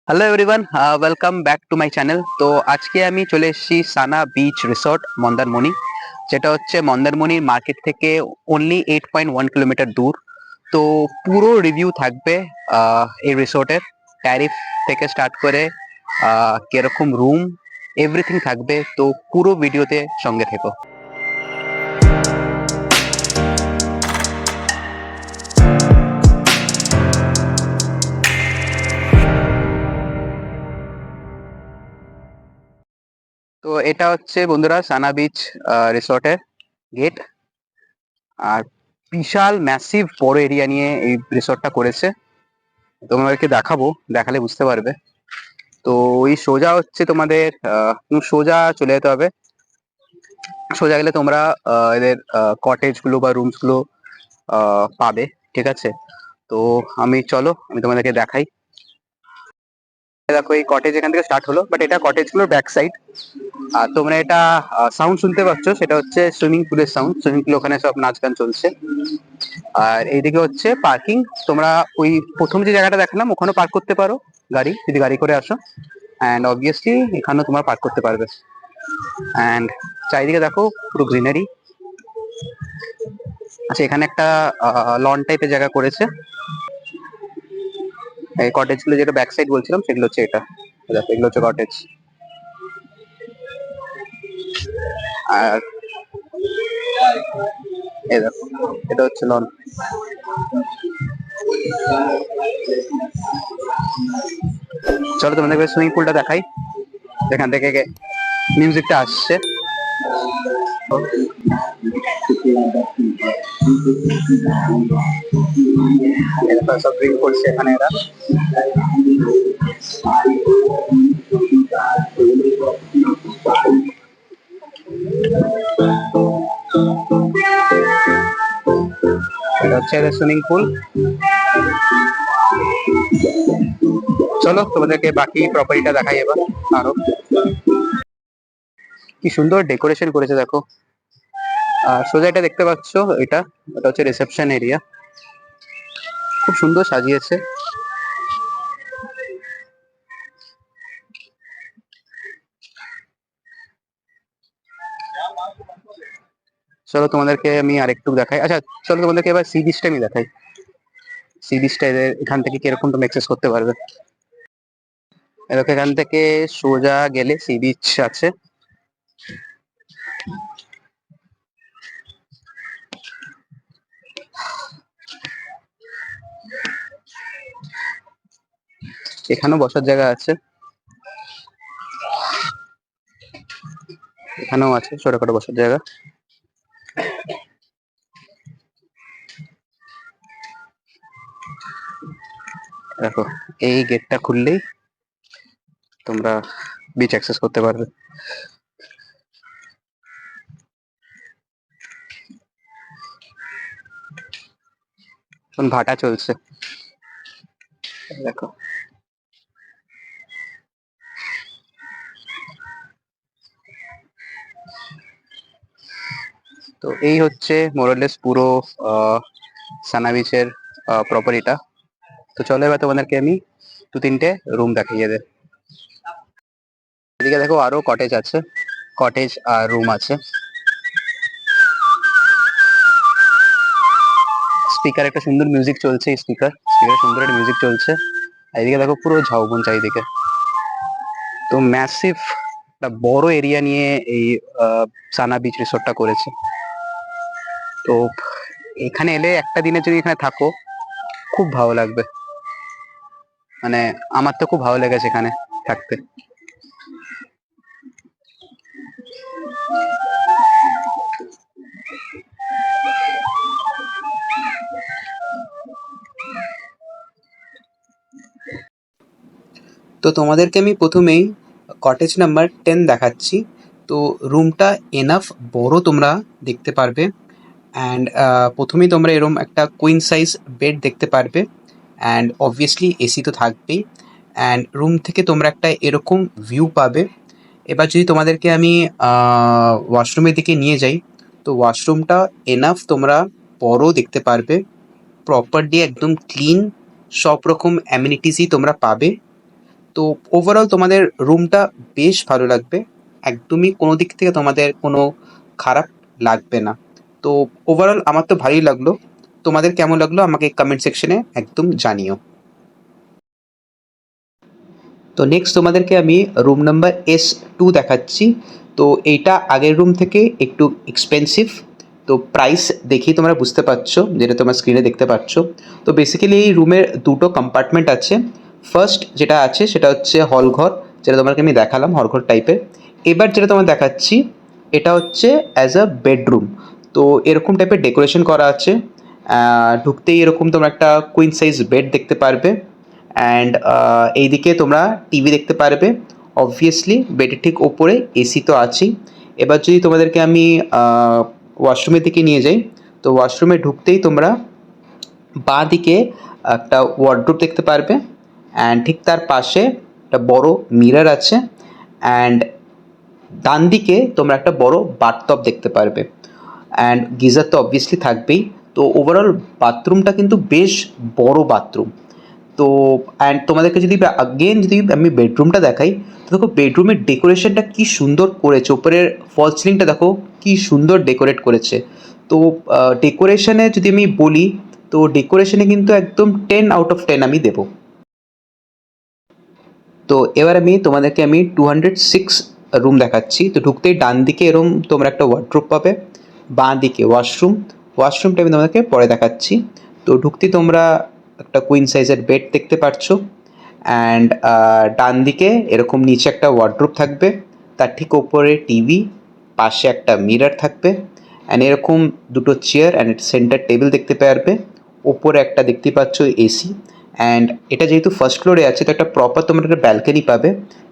Hello everyone, welcome back to my channel. তো আজকে আমি চলে এসেছি সানা বিচ রিসর্ট মন্দারমণি, যেটা হচ্ছে মন্দারমণির মার্কেট থেকে অনলি 8.1 কিলোমিটার দূর। তো পুরো রিভিউ থাকবে এই রিসর্টের, ট্যারিফ থেকে স্টার্ট করে কিরকম রুম, এভরিথিং থাকবে। তো পুরো ভিডিওতে সঙ্গে থেকো। তো এটা হচ্ছে বন্ধুরা সানা বিচ রিসর্টের গেট। আর বিশাল ম্যাসিভ বড় এরিয়া নিয়ে এই রিসর্টটা করেছে। তোমাদেরকে দেখাবো, দেখালে বুঝতে পারবে। তো ওই সোজা হচ্ছে তোমাদের সোজা চলে যেতে হবে। সোজা গেলে তোমরা এদের কটেজ গুলো বা রুমস গুলো পাবে। ঠিক আছে, তো চলো আমি তোমাদেরকে দেখাই। দেখো এই কটেজ এখান থেকে স্টার্ট হলো, বাট এটা কটেজ গুলোর ব্যাক সাইড। আর তোমরা এটা সাউন্ড শুনতে পাচ্ছ, সেটা হচ্ছে সুইমিং পুলের সাউন্ড। সুইমিং পুল, ওখানে সব নাচ গান চলছে। আর এইদিকে হচ্ছে পার্কিং। তোমরা ওই প্রথম যে জায়গাটা দেখালাম ওখানেও পার্ক করতে পারো গাড়ি, যদি গাড়ি করে আসো। অ্যান্ড অবভিয়াসলি এখানেও তোমরা পার্ক করতে পারবে। অ্যান্ড চারিদিকে দেখো পুরো গ্রিনারি। আচ্ছা, এখানে একটা লন টাইপের জায়গা করেছে। এই কটেজ গুলো যেটা ব্যাক সাইড বলছিলাম, সেগুলো হচ্ছে এটা। দেখো এগুলো হচ্ছে কটেজ। আর এই দেখো, এটা হচ্ছে লন। চলো তোমাদেরকে সুইমিং পুলটা দেখাই, যেখান থেকে মিউজিকটা আসছে। সব ড্রিঙ্ক করছে এখানে এরা। এটা হচ্ছে এদের সুইমিং পুল। চলো তোমাদেরকে বাকি প্রপার্টিটা দেখাই এবার। আরো কি সুন্দর ডেকোরেশন করেছে দেখো। আর সোজা এটা দেখতে পাচ্ছ, এটা এটা হচ্ছে রিসেপশন এরিয়া। খুব সুন্দর সাজিয়েছে। চলো তোমাদেরকে আমি আরেকটু দেখাই। আচ্ছা, চলো তোমাদেরকে এবার সি বিচটা আমি দেখাই। সি বিচটা এদের এখান থেকে কিরকম তুমি অ্যাক্সেস করতে পারবে। এরকম এখান থেকে সোজা গেলে সি বিচ আছে। এখানেও বসার জায়গা আছে, এখানেও আছে ছোটখাটো বসার জায়গা। দেখো, এই গেটটা খুললেই তোমরা বিচ অ্যাক্সেস করতে পারবে। এখন ভাটা চলছে, দেখো। তো এই হচ্ছে মোরলেস পুরো সানা বিচের প্রপার্টিটা। তো চলো এবার তোমাদেরকে আমি দু তিনটে রুম দেখাইয়ে দে। এদিকে দেখো আরো কটেজ আছে, কটেজ আর রুম আছে। স্পিকার, একটা সুন্দর মিউজিক চলছে। স্পিকারে সুন্দর একটা মিউজিক চলছে। আর এদিকে দেখো পুরো ঝাউবন চারিদিকে। তো ম্যাসিভ একটা বড় এরিয়া নিয়ে এই সানা বিচ রিসোর্টটা করেছে। তো এখানে এলে একটা দিনের যদি এখানে থাকো, খুব ভালো লাগবে। মানে আমার তো খুব ভালো লেগেছে এখানে থাকতে। তো তোমাদেরকে আমি প্রথমেই কটেজ নাম্বার 10 দেখাচ্ছি। তো রুমটা এনাফ বড়, তোমরা দেখতে পারবে। অ্যান্ড প্রথমেই তোমরা এরকম একটা কুইন সাইজ বেড দেখতে পারবে। অ্যান্ড অবভিয়াসলি এসি তো থাকবেই। অ্যান্ড রুম থেকে তোমরা একটা এরকম ভিউ পাবে। এবার যদি তোমাদেরকে আমি ওয়াশরুমের দিকে নিয়ে যাই, তো ওয়াশরুমটা এনাফ তোমরা বড় দেখতে পারবে। প্রপারলি একদম ক্লিন, সব রকম অ্যামিনিটিসই তোমরা পাবে। তো ওভারঅল তোমাদের রুমটা বেশ ভালো লাগবে, একদমই কোনো দিক থেকে তোমাদের কোনো খারাপ লাগবে না। তো ওভারঅল আমার তো ভালোই লাগলো, তোমাদের কেমন লাগলো আমাকে কমেন্ট সেকশনে একদম জানিও। তো নেক্সট তোমাদেরকে আমি রুম নাম্বার S2 দেখাচ্ছি। তো এইটা আগের রুম থেকে একটু এক্সপেন্সিভ, তো প্রাইস দেখেই তোমরা বুঝতে পারছো, যেটা তোমরা স্ক্রিনে দেখতে পাচ্ছ। তো বেসিক্যালি এই রুমের দুটো কম্পার্টমেন্ট আছে। ফার্স্ট যেটা আছে সেটা হচ্ছে হল ঘর, যেটা তোমাকে আমি দেখালাম হল ঘর টাইপের। এবার যেটা তোমার দেখাচ্ছি এটা হচ্ছে অ্যাজ আ বেডরুম। তো এরকম টাইপের ডেকোরেশন করা আছে। ঢুকতেই এরকম তোমরা একটা কুইন সাইজ বেড দেখতে পারবে, অ্যান্ড এইদিকে তোমরা টিভি দেখতে পারবে। অবভিয়াসলি বেডের ঠিক ওপরে এসি তো আছেই। এবার যদি তোমাদেরকে আমি ওয়াশরুমের দিকে নিয়ে যাই, তো ওয়াশরুমে ঢুকতেই তোমরা বাঁ দিকে একটা ওয়ার্ডরোব দেখতে পারবে, অ্যান্ড ঠিক তার পাশে একটা বড় মিরর আছে, অ্যান্ড ডান দিকে তোমরা একটা বড় বাথটব দেখতে পারবে, অ্যান্ড গিজার তো অবভিয়াসলি থাকবেই। তো ওভারঅল বাথরুমটা কিন্তু বেশ বড় বাথরুম। তো অ্যান্ড তোমাদেরকে যদি যদি আমি বেডরুমটা দেখাই, তো দেখো বেডরুমের ডেকোরেশনটা কি সুন্দর করেছে, উপরের ফল সিলিংটা দেখো কি সুন্দর ডেকোরেট করেছে। তো ডেকোরেশনে যদি আমি বলি, তো ডেকোরেশনে কিন্তু একদম 10 আউট অফ 10 আমি দেবো। তো এবার তোমাদেরকে আমি 206 রুম দেখাচ্ছি। তো ঢুকতেই ডান দিকে এরম তোমরা একটা ওয়ার্ড্রোব পাবে, বাঁ দিকে ওয়াশরুম। ওয়াশরুমটা আমি তোমাদেরকে পরে দেখাচ্ছি। তো ঢুকতেই তোমরা একটা কুইন সাইজের বেড দেখতে পাচ্ছ, অ্যান্ড ডান দিকে এরকম নিচে একটা ওয়ার্ড্রোব থাকবে, তার ঠিক ওপরে টিভি, পাশে একটা মিরর থাকবে, অ্যান্ড এরকম দুটো চেয়ার অ্যান্ড সেন্টার টেবিল দেখতে পারবে। ওপরে একটা দেখতে পাচ্ছ এসি, অ্যান্ড এটা যেহেতু ফার্স্ট ফ্লোরে আছে তো একটা প্রপার তোমরা একটা ব্যালকনি পাবে,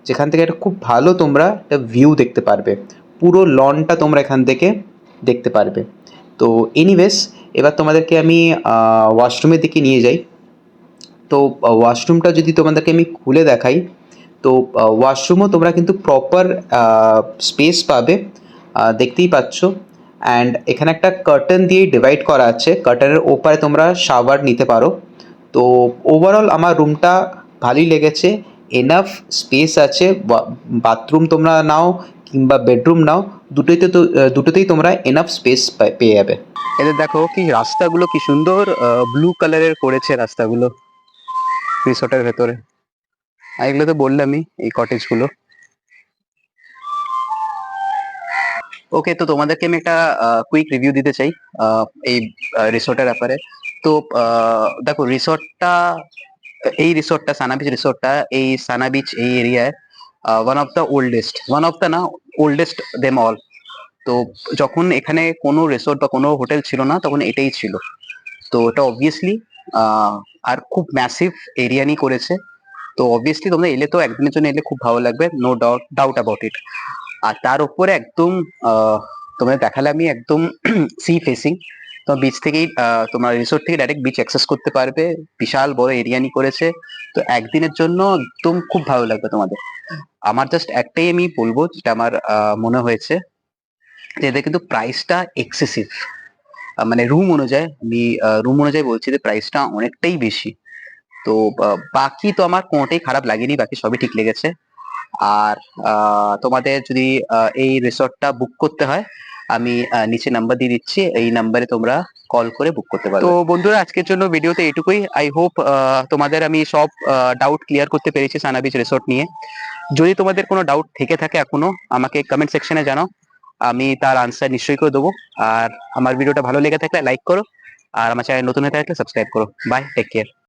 যেখান থেকে একটা খুব ভালো তোমরা একটা ভিউ দেখতে পারবে, পুরো লনটা তোমরা এখান থেকে দেখতে পারবে। তো এনিওয়েজ এবার তোমাদেরকে আমি ওয়াশরুমের দিকে নিয়ে যাই। তো ওয়াশরুমটা যদি তোমাদেরকে আমি খুলে দেখাই, তো ওয়াশরুমও তোমরা কিন্তু প্রপার স্পেস পাবে, দেখতেই পাচ্ছ। অ্যান্ড এখানে একটা কার্টেন দিয়ে ডিভাইড করা আছে, কার্টেনের ওপারে তোমরা শাওয়ার নিতে পারো। তো ওভারঅল আমার রুমটা ভালোই লেগেছে, এনাফ স্পেস আছে। বাথরুম তোমরা নাও কিংবা বেডরুম নাও, দুটোতেই তোমরা এনাফ স্পেস পেয়ে যাবে। এদের দেখো কি রাস্তাগুলো কি সুন্দর ব্লু কালারের করেছে রাস্তাগুলো রিসোর্টের ভেতরে। আর এগুলো তো বললামই, এই কটেজগুলো। ওকে, তো তোমাদেরকে আমি একটা কুইক রিভিউ দিতে চাই এই রিসোর্টের ব্যাপারে। তো দেখো এই রিসোর্টটা সানা বিচ রিসোর্টটা এই সানা বিচ এই এরিয়ায় ওয়ান অফ দ্য না ওল্ডেস্ট দেম অল। তো যখন এখানে কোনো রিসোর্ট বা কোনো হোটেল ছিল না তখন এটাই ছিল। তো এটা অবভিয়াসলি আর খুব ম্যাসিভ এরিয়া নিয়ে করেছে। তো অবভিয়াসলি তোমরা এলে তো একদিনের জন্য এলে খুব ভালো লাগবে, নো ডাউট অ্যাবাউট ইট। আর তার উপরে একদম তোমাদের দেখালে আমি একদম সি ফেসিং, তোমার বিচ থেকেই তোমার রিসোর্ট থেকে ডাইরেক্ট বিচ অ্যাক্সেস করতে পারবে, বিশাল বড় এরিয়া নিয়ে করেছে। তো একদিনের জন্য একদম খুব ভালো লাগবে তোমাদের। আমার জাস্ট একটাই আমি বলবো, যেটা আমার মনে হয়েছে, যে এদের কিন্তু প্রাইসটা এক্সেসিভ। মানে রুম অনুযায়ী বলছি যে প্রাইসটা অনেকটাই বেশি। তো বাকি তো আমার কোনোটাই খারাপ লাগেনি, বাকি সবই ঠিক লেগেছে। আর তোমাদের যদি এই রিসর্টটা বুক করতে হয়, আমি নিচে নাম্বার দিয়ে দিচ্ছি, এই নাম্বারে তোমরা কল করে বুক করতে পারবে। তো বন্ধুরা আজকের জন্য ভিডিওতে এটুকুই। আই হোপ তোমাদের আমি সব ডাউট ক্লিয়ার করতে পেরেছি সানা বিচ রিসর্ট নিয়ে। যদি তোমাদের কোনো ডাউট থেকে থাকে এখনো, আমাকে কমেন্ট সেকশনে জানাও, আমি তার আনসার নিশ্চয়ই করে দেবো। আর আমার ভিডিওটা ভালো লেগে থাকলে লাইক করো, আর আমার চ্যানেল নতুন হয়ে থাকলে সাবস্ক্রাইব করো। Bye, take care.